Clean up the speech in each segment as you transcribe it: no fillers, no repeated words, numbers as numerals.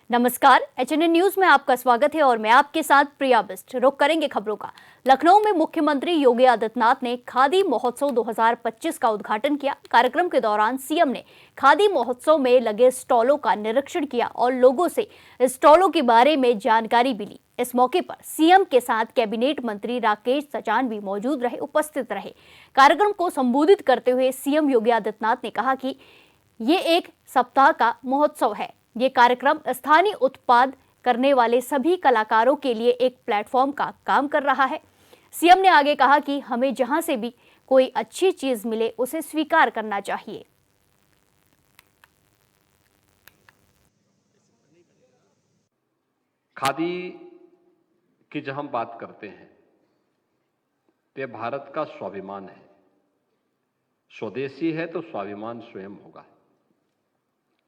नमस्कार, HNN news में आपका स्वागत है और मैं आपके साथ प्रिया बिस्ट। रुक करेंगे खबरों का। लखनऊ में मुख्यमंत्री योगी आदित्यनाथ ने खादी महोत्सव 2025 का उद्घाटन किया। कार्यक्रम के दौरान सीएम ने खादी महोत्सव में लगे स्टॉलों का निरीक्षण किया और लोगों से स्टॉलों के बारे में जानकारी भी ली। इस मौके पर सीएम के साथ कैबिनेट मंत्री राकेश सचान भी उपस्थित रहे। कार्यक्रम को संबोधित करते हुए सीएम योगी आदित्यनाथ ने कहा कि ये एक सप्ताह का महोत्सव है। ये कार्यक्रम स्थानीय उत्पाद करने वाले सभी कलाकारों के लिए एक प्लेटफॉर्म का काम कर रहा है। सीएम ने आगे कहा कि हमें जहां से भी कोई अच्छी चीज मिले उसे स्वीकार करना चाहिए। खादी की जब हम बात करते हैं तो यह भारत का स्वाभिमान है। स्वदेशी है तो स्वाभिमान स्वयं होगा।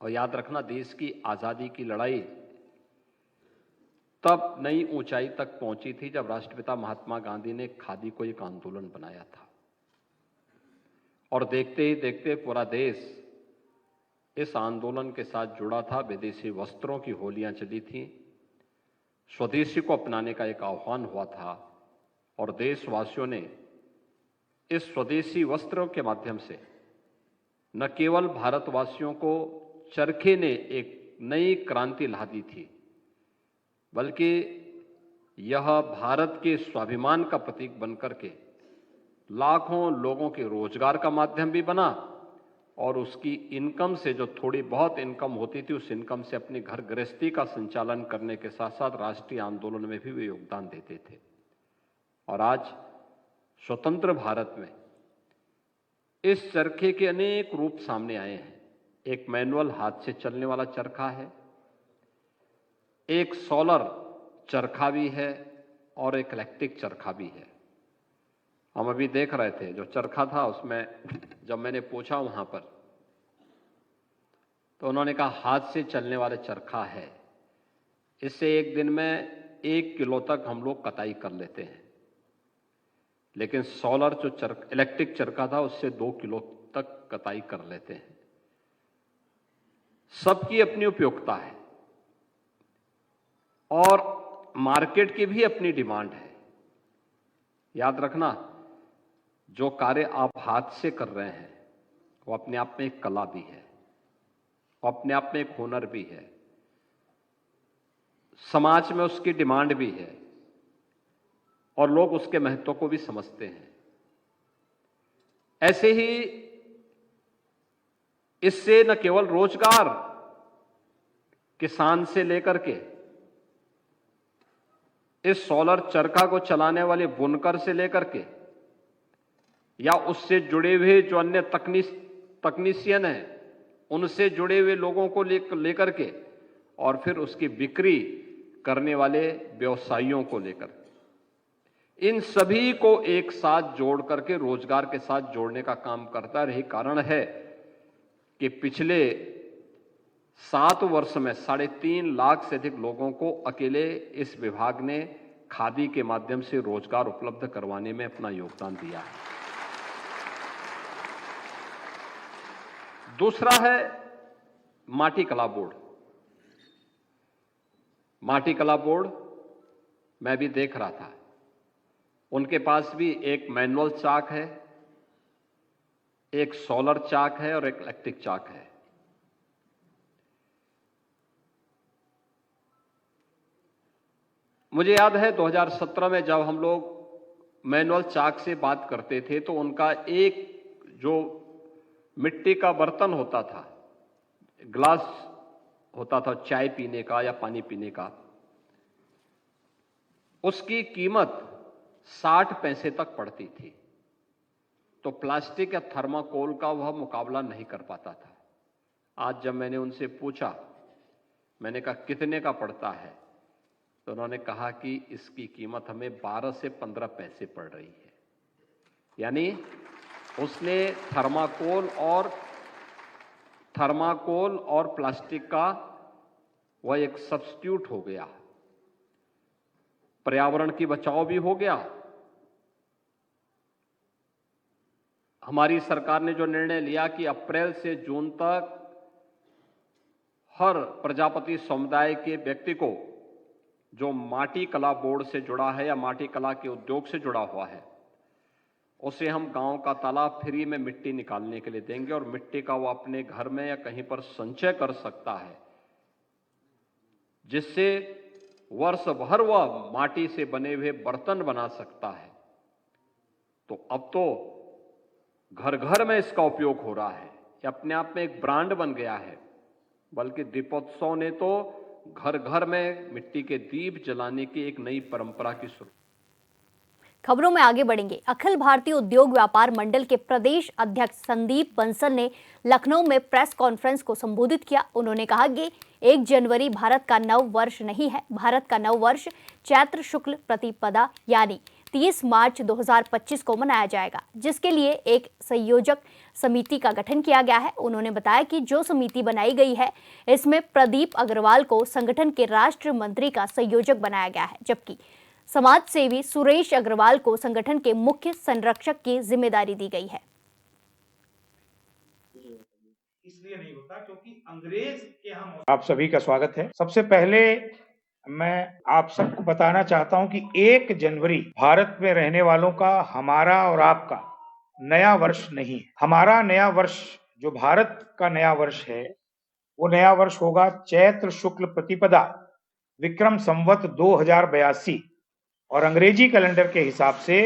और याद रखना, देश की आजादी की लड़ाई तब नई ऊंचाई तक पहुंची थी जब राष्ट्रपिता महात्मा गांधी ने खादी को एक आंदोलन बनाया था। और देखते ही देखते पूरा देश इस आंदोलन के साथ जुड़ा था। विदेशी वस्त्रों की होलियां चली थीं, स्वदेशी को अपनाने का एक आह्वान हुआ था और देशवासियों ने इस स्वदेशी वस्त्रों के माध्यम से न केवल भारतवासियों को चरखे ने एक नई क्रांति ला दी थी, बल्कि यह भारत के स्वाभिमान का प्रतीक बनकर के लाखों लोगों के रोजगार का माध्यम भी बना और उसकी इनकम से, जो थोड़ी बहुत इनकम होती थी, उस इनकम से अपनी घर गृहस्थी का संचालन करने के साथ साथ राष्ट्रीय आंदोलन में भी वे योगदान देते थे। और आज स्वतंत्र भारत में इस चरखे के अनेक रूप सामने आए हैं। एक मैनुअल हाथ से चलने वाला चरखा है, एक सोलर चरखा भी है और एक इलेक्ट्रिक चरखा भी है। हम अभी देख रहे थे, जो चरखा था उसमें जब मैंने पूछा वहां पर, तो उन्होंने कहा हाथ से चलने वाला चरखा है, इससे एक दिन में 1 किलो तक हम लोग कताई कर लेते हैं। लेकिन सोलर जो इलेक्ट्रिक चरखा था उससे 2 किलो तक कताई कर लेते हैं। सबकी अपनी उपयोगिता है और मार्केट की भी अपनी डिमांड है। याद रखना, जो कार्य आप हाथ से कर रहे हैं वो अपने आप में एक कला भी है और अपने आप में एक हुनर भी है। समाज में उसकी डिमांड भी है और लोग उसके महत्व को भी समझते हैं। ऐसे ही इससे न केवल रोजगार किसान से लेकर के इस सोलर चरखा को चलाने वाले बुनकर से लेकर के या उससे जुड़े हुए जो अन्य तकनीशियन हैं उनसे जुड़े हुए लोगों को लेकर के और फिर उसकी बिक्री करने वाले व्यवसायियों को लेकर, इन सभी को एक साथ जोड़ करके रोजगार के साथ जोड़ने का काम करता है। यही कारण है कि पिछले 7 वर्ष में 3.5 लाख से अधिक लोगों को अकेले इस विभाग ने खादी के माध्यम से रोजगार उपलब्ध करवाने में अपना योगदान दिया है। दूसरा है माटी कला बोर्ड। माटी कला बोर्ड मैं भी देख रहा था, उनके पास भी एक मैनुअल चाक है, एक सोलर चाक है और एक इलेक्ट्रिक चाक है। मुझे याद है 2017 में जब हम लोग मैनुअल चाक से बात करते थे तो उनका एक जो मिट्टी का बर्तन होता था, ग्लास होता था चाय पीने का या पानी पीने का, उसकी कीमत 60 पैसे तक पड़ती थी। तो प्लास्टिक या थर्माकोल का वह मुकाबला नहीं कर पाता था। आज जब मैंने उनसे पूछा, मैंने कहा कितने का पड़ता है, तो उन्होंने कहा कि इसकी कीमत हमें 12 से 15 पैसे पड़ रही है। यानी उसने थर्माकोल और प्लास्टिक का वह एक सब्स्टिट्यूट हो गया, पर्यावरण की बचाव भी हो गया। हमारी सरकार ने जो निर्णय लिया कि अप्रैल से जून तक हर प्रजापति समुदाय के व्यक्ति को जो माटी कला बोर्ड से जुड़ा है या माटी कला के उद्योग से जुड़ा हुआ है, उसे हम गांव का तालाब फ्री में मिट्टी निकालने के लिए देंगे और मिट्टी का वो अपने घर में या कहीं पर संचय कर सकता है, जिससे वर्ष भर वह माटी से बने हुए बर्तन बना सकता है। तो अब तो घर घर में इसका उपयोग हो रहा है, ये अपने आप में एक ब्रांड बन गया है। बल्कि दीपोत्सव ने तो घर घर में मिट्टी के दीप जलाने की एक नई परंपरा की शुरुआत। खबरों में आगे बढ़ेंगे। अखिल भारतीय उद्योग व्यापार मंडल के प्रदेश अध्यक्ष संदीप बंसल ने लखनऊ में प्रेस कॉन्फ्रेंस को संबोधित किया। उन्होंने कहा कि 1 जनवरी भारत का नव वर्ष नहीं है, भारत का नव वर्ष चैत्र शुक्ल प्रतिपदा यानी 30 मार्च 2025 को मनाया जाएगा, जिसके लिए एक संयोजक समिति का गठन किया गया है। उन्होंने बताया कि जो समिति बनाई गई है, इसमें प्रदीप अग्रवाल को संगठन के राष्ट्र मंत्री का संयोजक बनाया गया है, जबकि समाज सेवी सुरेश अग्रवाल को संगठन के मुख्य संरक्षक की जिम्मेदारी दी गई है। इसलिए नहीं होता क्योंकि अंग्रेज के हम। आप सभी का स्वागत है। सबसे पहले मैं आप सबको बताना चाहता हूं कि 1 जनवरी भारत में रहने वालों का, हमारा और आपका नया वर्ष नहीं है। हमारा नया वर्ष, जो भारत का नया वर्ष है, वो नया वर्ष होगा चैत्र शुक्ल प्रतिपदा विक्रम संवत 2082 और अंग्रेजी कैलेंडर के हिसाब से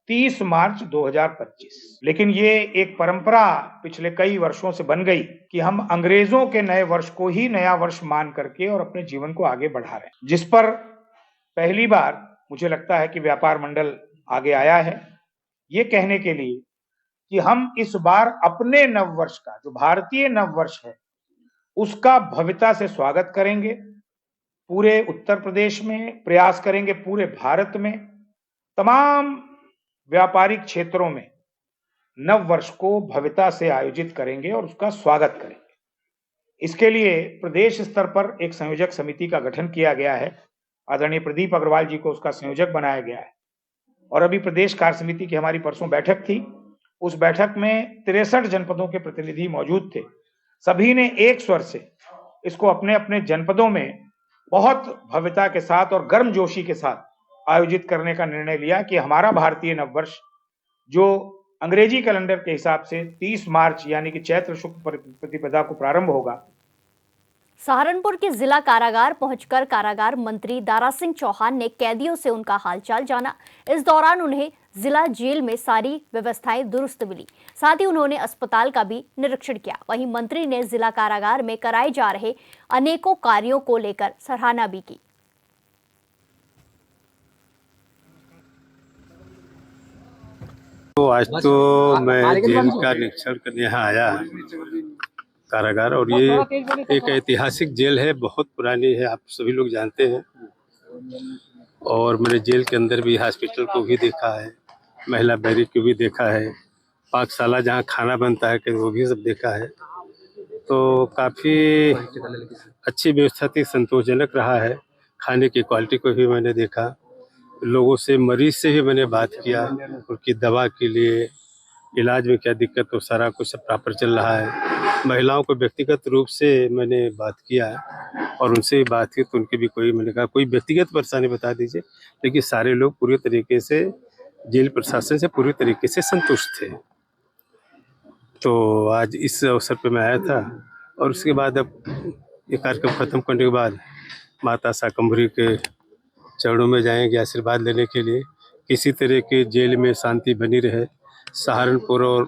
30 मार्च 2025। लेकिन ये एक परंपरा पिछले कई वर्षों से बन गई कि हम अंग्रेजों के नए वर्ष को ही नया वर्ष मान करके और अपने जीवन को आगे बढ़ा रहे हैं, जिस पर पहली बार मुझे लगता है कि व्यापार मंडल आगे आया है ये कहने के लिए कि हम इस बार अपने नव वर्ष का, जो भारतीय नव वर्ष है, उसका भव्यता से स्वागत करेंगे। पूरे उत्तर प्रदेश में प्रयास करेंगे, पूरे भारत में तमाम व्यापारिक क्षेत्रों में नव वर्ष को भव्यता से आयोजित करेंगे और उसका स्वागत करेंगे। इसके लिए प्रदेश स्तर पर एक संयोजक समिति का गठन किया गया है। आदरणीय प्रदीप अग्रवाल जी को उसका संयोजक बनाया गया है। और अभी प्रदेश कार्य समिति की हमारी परसों बैठक थी। उस बैठक में 63 जनपदों के प्रतिनिधि मौजूद थे। सभी ने एक स्वर से इसको अपने अपने जनपदों में बहुत भव्यता के साथ और गर्मजोशी के साथ आयोजित करने का निर्णय लिया कि हमारा भारतीय नववर्ष, जो अंग्रेजी कैलेंडर के हिसाब से 30 मार्च यानी कि चैत्र शुक्ल प्रतिपदा को प्रारंभ होगा। सहारनपुर के जिला कारागार पहुंचकर कारागार मंत्री दारा सिंह चौहान ने कैदियों से उनका हालचाल जाना। इस दौरान उन्हें जिला जेल में सारी व्यवस्थाएं दुरुस्त मिली। साथ ही उन्होंने अस्पताल का भी निरीक्षण किया। वहीं मंत्री ने जिला कारागार में कराए जा रहे अनेकों कार्यों को लेकर सराहना भी की। तो आज तो मैं जेल का निरीक्षण करने यहाँ आया कारागार, और ये एक ऐतिहासिक जेल है, बहुत पुरानी है, आप सभी लोग जानते हैं। और मैंने जेल के अंदर भी हॉस्पिटल को भी देखा है, महिला बैरिक को भी देखा है, पाकशाला जहाँ खाना बनता है वो भी सब देखा है। तो काफ़ी अच्छी व्यवस्था थी, संतोषजनक रहा है। खाने की क्वालिटी को भी मैंने देखा, लोगों से, मरीज से भी मैंने बात किया, उनकी दवा के लिए, इलाज में क्या दिक्कत हो, सारा कुछ प्रॉपर चल रहा है। महिलाओं को व्यक्तिगत रूप से मैंने बात किया और उनसे भी बात की, तो उनके भी मैंने कहा कोई व्यक्तिगत परेशानी बता दीजिए, लेकिन सारे लोग पूरी तरीके से जेल प्रशासन से पूरी तरीके से संतुष्ट थे। तो आज इस अवसर पे मैं आया था और उसके बाद अब ये कार्यक्रम खत्म करने के बाद माता शाकंभरी के चरणों में जाएंगे आशीर्वाद लेने के लिए। किसी तरह के जेल में शांति बनी रहे, सहारनपुर और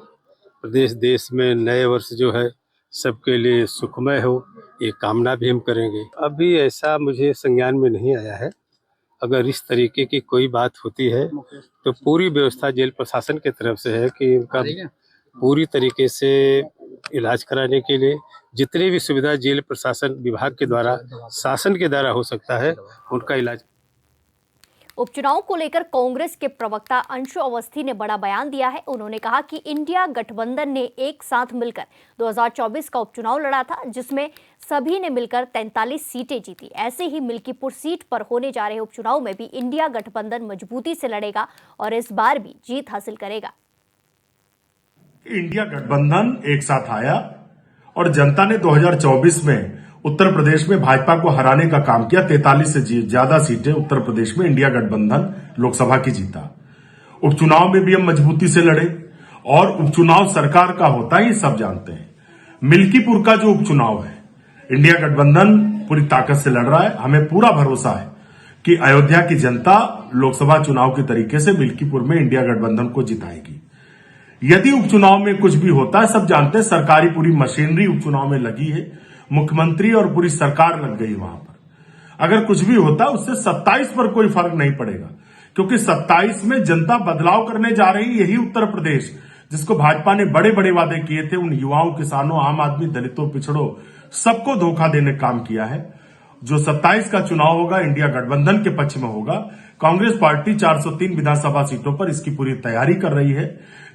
प्रदेश देश में नए वर्ष जो है सबके लिए सुखमय हो, ये कामना भी हम करेंगे। अभी ऐसा मुझे संज्ञान में नहीं आया है। अगर इस तरीके की कोई बात होती है तो पूरी व्यवस्था जेल प्रशासन की तरफ से है कि उनका पूरी तरीके से इलाज कराने के लिए जितनी भी सुविधा जेल प्रशासन विभाग के द्वारा, शासन के द्वारा हो सकता है, उनका इलाज। उपचुनाव को लेकर कांग्रेस के प्रवक्ता अंशु अवस्थी ने बड़ा बयान दिया है। उन्होंने कहा कि इंडिया गठबंधन ने एक साथ मिलकर 2024 का उपचुनाव लड़ा था, जिसमें सभी ने मिलकर 43 सीटें जीती। ऐसे ही मिल्कीपुर सीट पर होने जा रहे उपचुनाव में भी इंडिया गठबंधन मजबूती से लड़ेगा और इस बार भी जीत हासिल करेगा। इंडिया गठबंधन एक साथ आया और जनता ने 2024 में उत्तर प्रदेश में भाजपा को हराने का काम किया। 43 से ज्यादा सीटें उत्तर प्रदेश में इंडिया गठबंधन लोकसभा की जीता। उपचुनाव में भी हम मजबूती से लड़े और उपचुनाव सरकार का होता है, ये सब जानते हैं। मिल्कीपुर का जो उपचुनाव है, इंडिया गठबंधन पूरी ताकत से लड़ रहा है। हमें पूरा भरोसा है कि अयोध्या की जनता लोकसभा चुनाव के तरीके से मिल्कीपुर में इंडिया गठबंधन को जिताएगी। यदि उपचुनाव में कुछ भी होता है, सब जानते हैं, सरकारी पूरी मशीनरी उपचुनाव में लगी है, मुख्यमंत्री और पूरी सरकार लग गई वहां पर। अगर कुछ भी होता है उससे 27 पर कोई फर्क नहीं पड़ेगा, क्योंकि 27 में जनता बदलाव करने जा रही। यही उत्तर प्रदेश जिसको भाजपा ने बड़े बड़े वादे किए थे, उन युवाओं, किसानों, आम आदमी, दलितों, पिछड़ों, सबको धोखा देने काम किया है। जो 27 का चुनाव होगा इंडिया गठबंधन के पक्ष में होगा। कांग्रेस पार्टी 403 विधानसभा सीटों पर इसकी पूरी तैयारी कर रही है।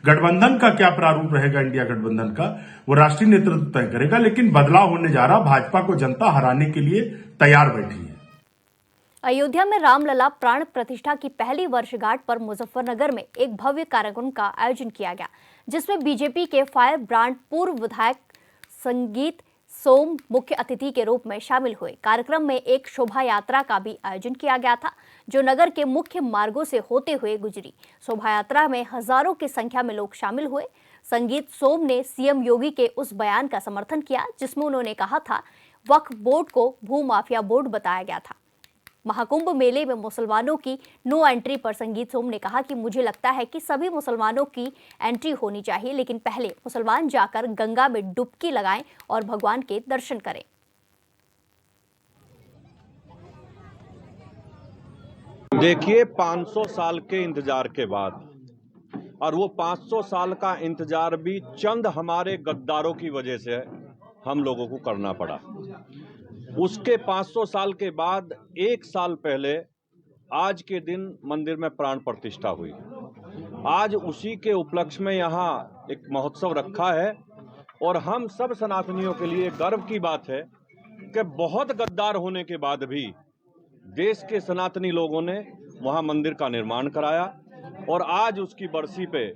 गठबंधन का क्या प्रारूप रहेगा इंडिया गठबंधन का, वो राष्ट्रीय नेतृत्व तय करेगा, लेकिन बदलाव होने जा रहा। भाजपा को जनता हराने के लिए तैयार बैठी है। अयोध्या में रामलला प्राण प्रतिष्ठा की पहली वर्षगांठ पर मुजफ्फरनगर में एक भव्य कार्यक्रम का आयोजन किया गया, जिसमें बीजेपी के फायर ब्रांड पूर्व विधायक संगीत सोम मुख्य अतिथि के रूप में शामिल हुए। कार्यक्रम में एक शोभा यात्रा का भी आयोजन किया गया था, जो नगर के मुख्य मार्गों से होते हुए गुजरी। शोभा यात्रा में हजारों की संख्या में लोग शामिल हुए। संगीत सोम ने सीएम योगी के उस बयान का समर्थन किया जिसमें उन्होंने कहा था वक्फ बोर्ड को भूमाफिया बोर्ड बताया गया था। महाकुंभ मेले में मुसलमानों की नो एंट्री पर संगीत सोम ने कहा कि मुझे लगता है कि सभी मुसलमानों की एंट्री होनी चाहिए, लेकिन पहले मुसलमान जाकर गंगा में डुबकी लगाएं और भगवान के दर्शन करें। देखिए, 500 साल के इंतजार के बाद, और वो 500 साल का इंतजार भी चंद हमारे गद्दारों की वजह से हम लोगों को करना पड़ा। उसके 500 साल के बाद 1 साल पहले आज के दिन मंदिर में प्राण प्रतिष्ठा हुई। आज उसी के उपलक्ष्य में यहाँ एक महोत्सव रखा है और हम सब सनातनियों के लिए गर्व की बात है कि बहुत गद्दार होने के बाद भी देश के सनातनी लोगों ने वहाँ मंदिर का निर्माण कराया और आज उसकी बरसी पे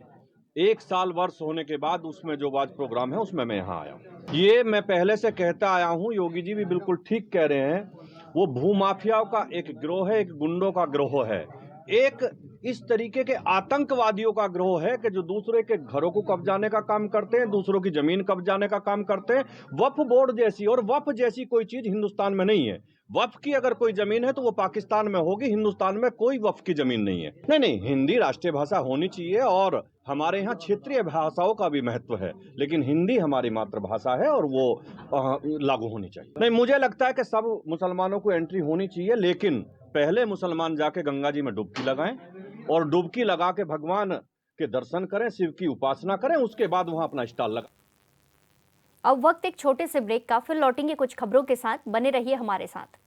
1 साल वर्ष होने के बाद उसमें जो आज प्रोग्राम है उसमें मैं यहाँ आया हूँ। ये मैं पहले से कहता आया हूँ, योगी जी भी बिल्कुल ठीक कह रहे हैं, वो भूमाफियाओं का एक गिरोह है, एक गुंडों का गिरोह है, एक इस तरीके के आतंकवादियों का गिरोह है कि जो दूसरे के घरों को कब्जाने का काम करते हैं, दूसरों की जमीन कब्जाने का काम करते हैं। वक्फ बोर्ड जैसी और वक्फ जैसी कोई चीज हिंदुस्तान में नहीं है। वक्फ की अगर कोई जमीन है तो वो पाकिस्तान में होगी, हिंदुस्तान में कोई वक्फ की जमीन नहीं है। नहीं, हिंदी राष्ट्रीय भाषा होनी चाहिए और हमारे यहाँ क्षेत्रीय भाषाओं का भी महत्व है, लेकिन हिंदी हमारी मातृभाषा है और वो लागू होनी चाहिए। नहीं, मुझे लगता है कि सब मुसलमानों को एंट्री होनी चाहिए, लेकिन पहले मुसलमान जाके गंगा जी में डुबकी लगाएं और डुबकी लगा के भगवान के दर्शन करें, शिव की उपासना करें, उसके बाद वहां अपना स्टॉल लगा। अब वक्त एक छोटे से ब्रेक का, फिर लौटेंगे कुछ खबरों के साथ। बने रहिए हमारे साथ।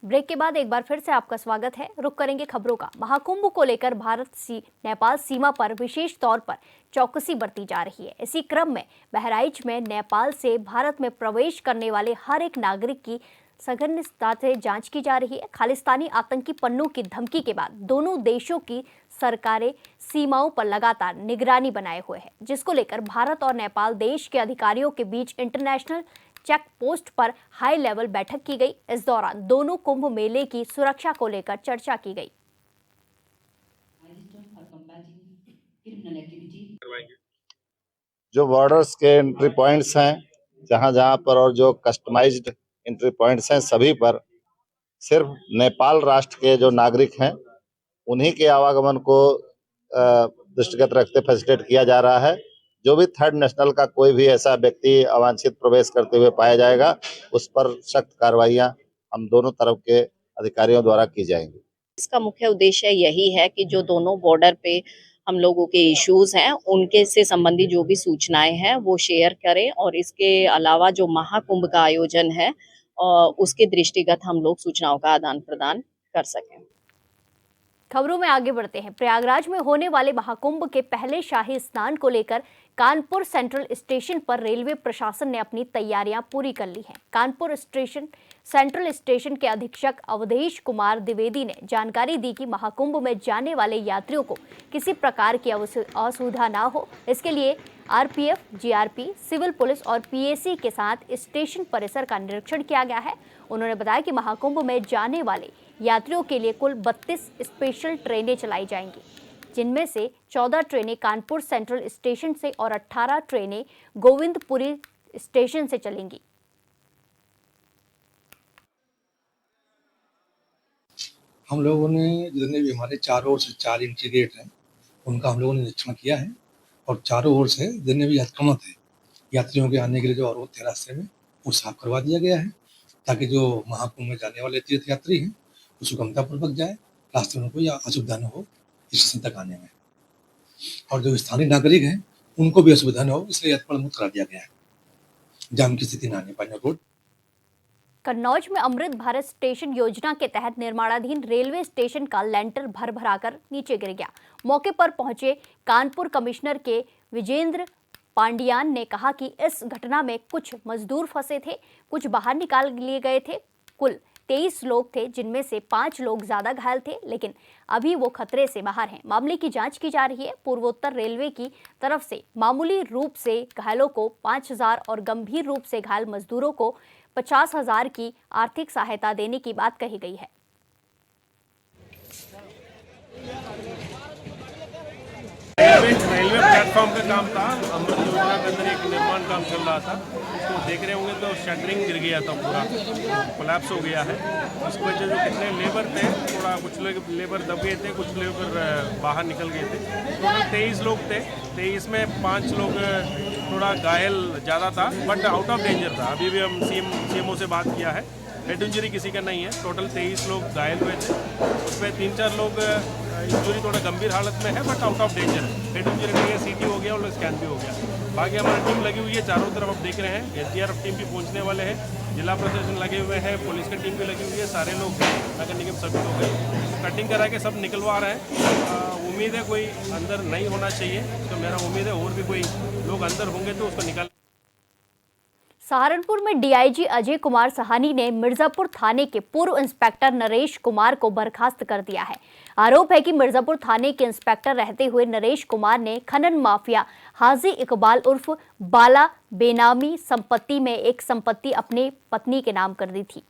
ब्रेक के बाद एक बार फिर से आपका स्वागत है। रुक करेंगे खबरों का। महाकुंभ को लेकर भारत नेपाल सीमा पर विशेष तौर पर चौकसी बरती जा रही है। इसी क्रम में बहराइच में नेपाल से भारत में प्रवेश करने वाले हर एक नागरिक की सघनता से जांच की जा रही है। खालिस्तानी आतंकी पन्नों की धमकी के बाद दोनों देशों की सरकारें सीमाओं पर लगातार निगरानी बनाए हुए हैं, जिसको लेकर भारत और नेपाल देश के अधिकारियों के बीच इंटरनेशनल चेक पोस्ट पर हाई लेवल बैठक की गई। इस दौरान दोनों कुंभ मेले की सुरक्षा को लेकर चर्चा की गई। जो बॉर्डर्स के एंट्री पॉइंट्स हैं जहां जहां पर और जो कस्टमाइज्ड एंट्री पॉइंट्स हैं सभी पर सिर्फ नेपाल राष्ट्र के जो नागरिक हैं उन्हीं के आवागमन को दृष्टिगत रखते फैसिलिटेट किया जा रहा है। जो भी थर्ड नेशनल का कोई भी ऐसा व्यक्ति अवांछित प्रवेश करते हुए पाया जाएगा उस पर सख्त कार्रवाइयां हम दोनों तरफ के अधिकारियों द्वारा की जाएंगी। इसका मुख्य उद्देश्य यही है कि जो दोनों बॉर्डर पे हम लोगों के इश्यूज हैं उनके से संबंधित जो भी सूचनाएं हैं वो शेयर करें और इसके अलावा जो महाकुंभ का आयोजन है उसके दृष्टिगत हम लोग सूचनाओं का आदान प्रदान कर सकें। खबरों में आगे बढ़ते हैं। प्रयागराज में होने वाले महाकुंभ के पहले शाही स्नान को लेकर कानपुर सेंट्रल स्टेशन पर रेलवे प्रशासन ने अपनी तैयारियां पूरी कर ली हैं। कानपुर सेंट्रल स्टेशन के अधीक्षक अवधेश कुमार द्विवेदी ने जानकारी दी कि महाकुंभ में जाने वाले यात्रियों को किसी प्रकार की असुविधा ना हो, इसके लिए आरपीएफ, जीआरपी, सिविल पुलिस और पीएसी के साथ स्टेशन परिसर का निरीक्षण किया गया है। उन्होंने बताया कि महाकुंभ में जाने वाले यात्रियों के लिए कुल 32 स्पेशल ट्रेनें चलाई जाएंगी, जिनमें से 14 ट्रेनें कानपुर सेंट्रल स्टेशन से और 18 ट्रेनें गोविंदपुरी स्टेशन से चलेंगी। हम लोगों ने जितने भी हमारे चारों ओर से 4 एंट्री गेट हैं, उनका हम लोगों ने निरीक्षण किया है और चारों ओर से जितने भी यात्रियों थे, यात्रियों के आने के लिए जो अवरोध थे रास्ते में, वो साफ करवा दिया गया है, ताकि जो महाकुंभ में जाने वाले तीर्थ यात्री हैं वो सुगमतापूर्वक जाए, रास्ते में कोई असुविधा न हो स्टेशन तक आने में। और जो स्थानीय नागरिक हैं उनको भी असुविधा न हो, इसलिए यात्रा मुक्त करा दिया गया है, जाम की स्थिति न आने पाए रोड। कन्नौज में अमृत भारत स्टेशन योजना के तहत निर्माणाधीन रेलवे स्टेशन का लेंटर भर-भराकर नीचे गिर गया। मौके पर पहुंचे कानपुर कमिश्नर के विजेंद्र पांडियान ने कहा कि इस घटना में कुछ मजदूर फंसे थे, कुछ बाहर निकाल लिए गए थे। कुल 23 लोग थे, जिनमें से 5 लोग ज्यादा घायल थे, लेकिन अभी वो खतरे से बाहर हैं। मामले की जांच की जा रही है। पूर्वोत्तर रेलवे की तरफ से मामूली रूप से घायलों को 5,000 और गंभीर रूप से घायल मजदूरों को 50,000 की आर्थिक सहायता देने की बात कही गई है। रेलवे प्लेटफॉर्म का काम था, अमृत योजना के अंदर एक निर्माण काम चल रहा था, उसको देख रहे होंगे तो शटरिंग गिर गया था, पूरा कोलैप्स हो गया है। इस वजह से कितने लेबर थे, थोड़ा कुछ लोग लेबर दब गए थे, कुछ लेबर बाहर निकल गए थे। टोटल 23 लोग थे, 23 में 5 लोग थोड़ा घायल ज़्यादा था, बट आउट ऑफ डेंजर था। अभी भी हम सीएमओ से बात किया है, हेड इंजरी किसी का नहीं है। टोटल 23 लोग घायल हुए थे, उसमें 3-4 लोग इंजरी थोड़ा गंभीर हालत में है, बट आउट ऑफ डेंजर है। हेड इंजरी नहीं है, सीटी हो गया और स्कैन भी हो गया। बाकी हमारी टीम लगी हुई है, चारों तरफ आप देख रहे हैं। एसडीआरएफ टीम भी पहुंचने वाले हैं, जिला प्रशासन लगे हुए हैं, पुलिस की टीम भी लगी हुई है, सारे लोग नगर निगम सभी लोग हैं, कटिंग करा के सब निकलवा रहे हैं। उम्मीद है कोई अंदर नहीं होना चाहिए, तो मेरा उम्मीद है और भी कोई लोग अंदर होंगे तो उसको निकाल। सहारनपुर में डीआईजी अजय कुमार सहानी ने मिर्जापुर थाने के पूर्व इंस्पेक्टर नरेश कुमार को बर्खास्त कर दिया है। आरोप है कि मिर्जापुर थाने के इंस्पेक्टर रहते हुए नरेश कुमार ने खनन माफिया हाजी इकबाल उर्फ बाला बेनामी संपत्ति में एक संपत्ति अपनी पत्नी के नाम कर दी थी।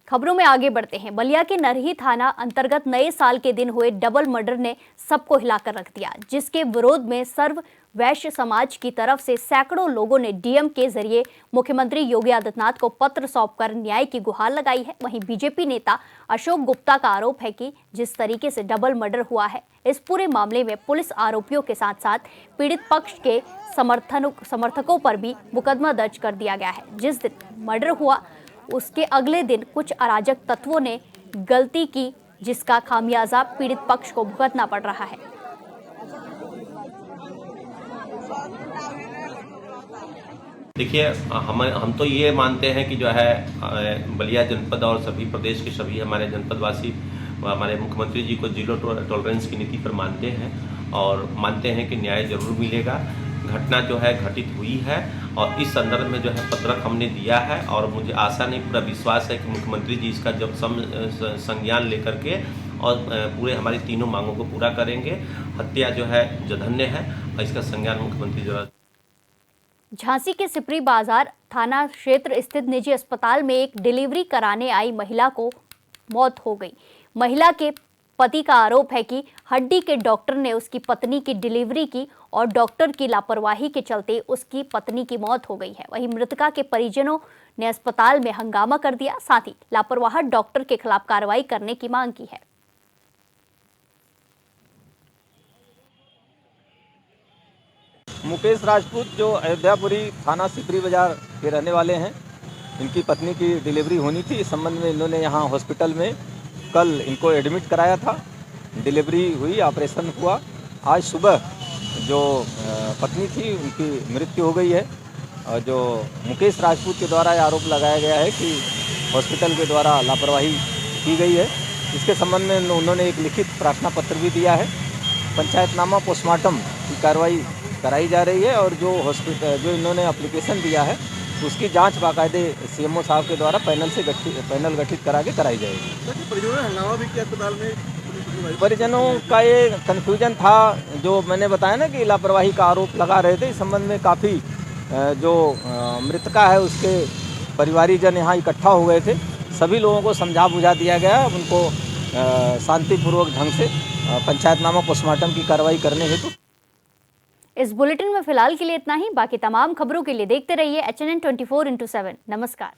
खबरों में आगे बढ़ते हैं। बलिया के नरही थाना अंतर्गत नए साल के दिन हुए डबल मर्डर ने सबको हिलाकर रख दिया, जिसके विरोध में सर्व वैश्य समाज की तरफ से सैकड़ों लोगों ने डीएम के जरिए मुख्यमंत्री योगी आदित्यनाथ को पत्र सौंपकर न्याय की गुहार लगाई है। वहीं बीजेपी नेता अशोक गुप्ता का आरोप है कि जिस तरीके से डबल मर्डर हुआ है, इस पूरे मामले में पुलिस आरोपियों के साथ साथ पीड़ित पक्ष के समर्थकों पर भी मुकदमा दर्ज कर दिया गया है। जिस दिन मर्डर हुआ उसके अगले दिन कुछ अराजक तत्वों ने गलती की, जिसका खामियाजा पीड़ित पक्ष को भुगतना पड़ रहा है। देखिए, हम तो ये मानते हैं कि जो है बलिया जनपद और सभी प्रदेश के सभी हमारे जनपदवासी हमारे मुख्यमंत्री जी को जीरो टॉलरेंस की नीति पर मानते हैं और मानते हैं कि न्याय जरूर मिलेगा। घटना जो है घटित हुई है और इस संदर्भ में जो है पत्रक हमने दिया है और मुझे आशा नहीं पूरा विश्वास है कि मुख्यमंत्री जी इसका जब संज्ञान लेकर के और पूरे हमारी तीनों मांगों को पूरा करेंगे। हत्या जो है जघन्य है और इसका संज्ञान मुख्यमंत्री जरा। झांसी के सिपरी बाजार थाना क्षेत्र स्थित निजी अस्पताल में एक डिलीवरी कराने आई महिला को मौत हो गई। महिला के पति का आरोप है कि हड्डी के डॉक्टर ने उसकी पत्नी की डिलीवरी की और डॉक्टर की लापरवाही के चलते उसकी पत्नी की मौत हो गई है। वहीं मृतका के परिजनों ने अस्पताल में हंगामा कर दिया, साथ ही लापरवाह डॉक्टर के खिलाफ कार्रवाई करने की मांग की है। मुकेश राजपूत जो अयोध्यापुरी थाना सिपरी बाजार के रहने वाले हैं, इनकी पत्नी की डिलीवरी होनी थी। इस संबंध में इन्होंने यहाँ हॉस्पिटल में कल इनको एडमिट कराया था। डिलीवरी हुई, ऑपरेशन हुआ। आज सुबह जो पत्नी थी उनकी मृत्यु हो गई है। और जो मुकेश राजपूत के द्वारा ये आरोप लगाया गया है कि हॉस्पिटल के द्वारा लापरवाही की गई है, इसके संबंध में उन्होंने एक लिखित प्रार्थना पत्र भी दिया है। पंचायतनामा पोस्टमार्टम की कार्रवाई कराई जा रही है और जो जो इन्होंने एप्लीकेशन दिया है उसकी जांच बाकायदे सीएमओ साहब के द्वारा पैनल गठित करा के कराई जाएगी। परिजनों ने हंगामा भी किया अस्पताल में। परिजनों का ये कन्फ्यूजन था, जो मैंने बताया ना कि लापरवाही का आरोप लगा रहे थे। इस संबंध में काफ़ी जो मृतका है उसके परिवारीजन यहाँ इकट्ठा हो गए थे। सभी लोगों को समझा बुझा दिया गया, उनको शांतिपूर्वक ढंग से पंचायतनामा पोस्टमार्टम की कार्रवाई करने हेतु। इस बुलेटिन में फिलहाल के लिए इतना ही। बाकी तमाम खबरों के लिए देखते रहिए HNN 24/7। नमस्कार।